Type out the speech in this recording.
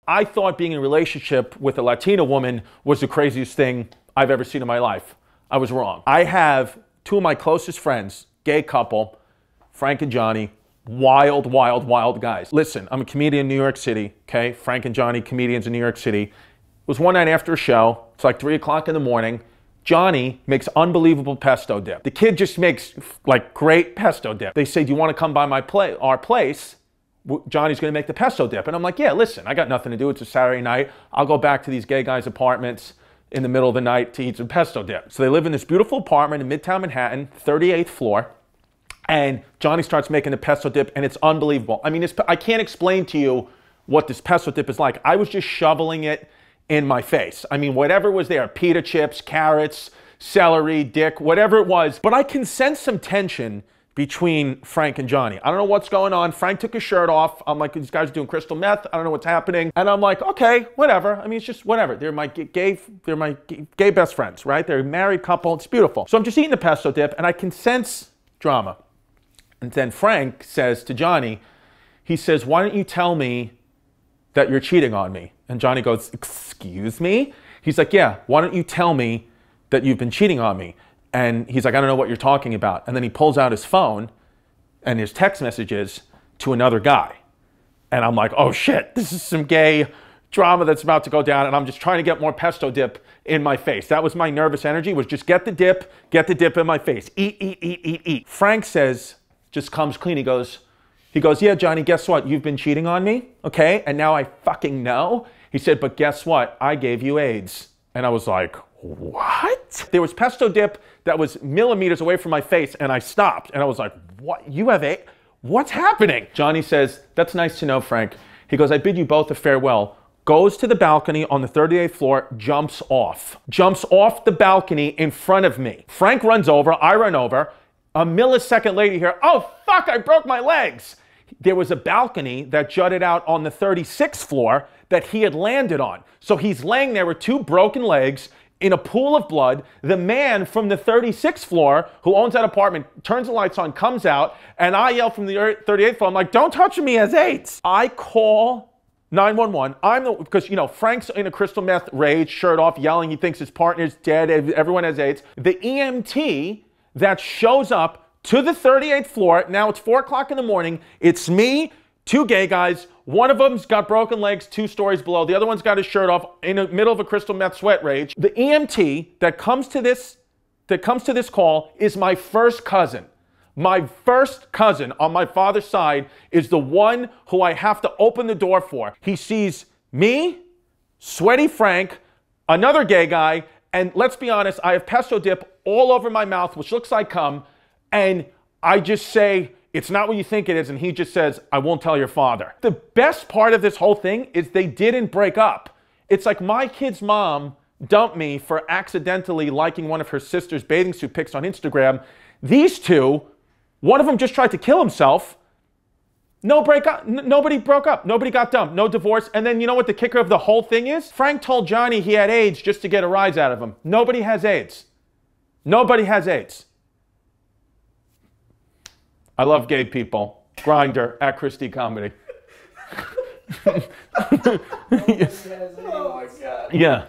I thought being in a relationship with a Latina woman was the craziest thing I've ever seen in my life. I was wrong. I have two of my closest friends, gay couple, Frank and Johnny, wild, wild, wild guys. Listen, I'm a comedian in New York City, okay? Frank and Johnny, comedians in New York City. It was one night after a show. It's like 3 o'clock in the morning. Johnny makes unbelievable pesto dip. The kid just makes like great pesto dip. They say, do you want to come by our place? Johnny's going to make the pesto dip. And I'm like, yeah, listen, I got nothing to do. It's a Saturday night. I'll go back to these gay guys' apartments in the middle of the night to eat some pesto dip. So they live in this beautiful apartment in Midtown Manhattan, 38th floor. And Johnny starts making the pesto dip, and it's unbelievable. I mean, I can't explain to you what this pesto dip is like. I was just shoveling it in my face. I mean, whatever was there, pita chips, carrots, celery, dick, whatever it was. But I can sense some tension between Frank and Johnny. I don't know what's going on. Frank took his shirt off. I'm like, these guys are doing crystal meth. I don't know what's happening. And I'm like, okay, whatever. I mean, it's just whatever. They're my gay best friends, right? They're a married couple. It's beautiful. So I'm just eating the pesto dip, and I can sense drama. And then Frank says to Johnny, he says, why don't you tell me that you're cheating on me? And Johnny goes, excuse me? He's like, yeah, why don't you tell me that you've been cheating on me? And he's like, I don't know what you're talking about. And then he pulls out his phone and his text messages to another guy. And I'm like, oh shit, this is some gay drama that's about to go down. And I'm just trying to get more pesto dip in my face. That was my nervous energy, was just get the dip in my face. Eat, eat, eat, eat, eat. Frank says, just comes clean. He goes, yeah, Johnny, guess what? You've been cheating on me, okay? And now I fucking know. He said, but guess what? I gave you AIDS. And I was like, what? There was pesto dip that was millimeters away from my face, and I stopped. And I was like, what? You have AIDS? What's happening? Johnny says, that's nice to know, Frank. He goes, I bid you both a farewell. Goes to the balcony on the 38th floor, jumps off the balcony in front of me. Frank runs over, I run over. A millisecond later, you hear, oh, fuck, I broke my legs. There was a balcony that jutted out on the 36th floor that he had landed on. So he's laying there with two broken legs in a pool of blood. The man from the 36th floor who owns that apartment turns the lights on, comes out, and I yell from the 38th floor, I'm like, don't touch me, he has AIDS. I call 911. Because, you know, Frank's in a crystal meth rage, shirt off, yelling, he thinks his partner's dead, everyone has AIDS. The EMT that shows up to the 38th floor. Now it's 4 o'clock in the morning. It's me, two gay guys. One of them's got broken legs 2 stories below. The other one's got his shirt off in the middle of a crystal meth sweat rage. The EMT that comes to this call is my first cousin. My first cousin on my father's side is the one who I have to open the door for. He sees me, sweaty Frank, another gay guy, and let's be honest, I have pesto dip all over my mouth, which looks like cum, and I just say, it's not what you think it is, and he just says, I won't tell your father. The best part of this whole thing is they didn't break up. It's like my kid's mom dumped me for accidentally liking one of her sister's bathing suit pics on Instagram. These two, one of them just tried to kill himself. Nobody broke up. Nobody got dumped. No divorce. And then you know what the kicker of the whole thing is? Frank told Johnny he had AIDS just to get a rise out of him. Nobody has AIDS. Nobody has AIDS. I love gay people. Grindr at Christie Comedy. Oh my God. Yeah.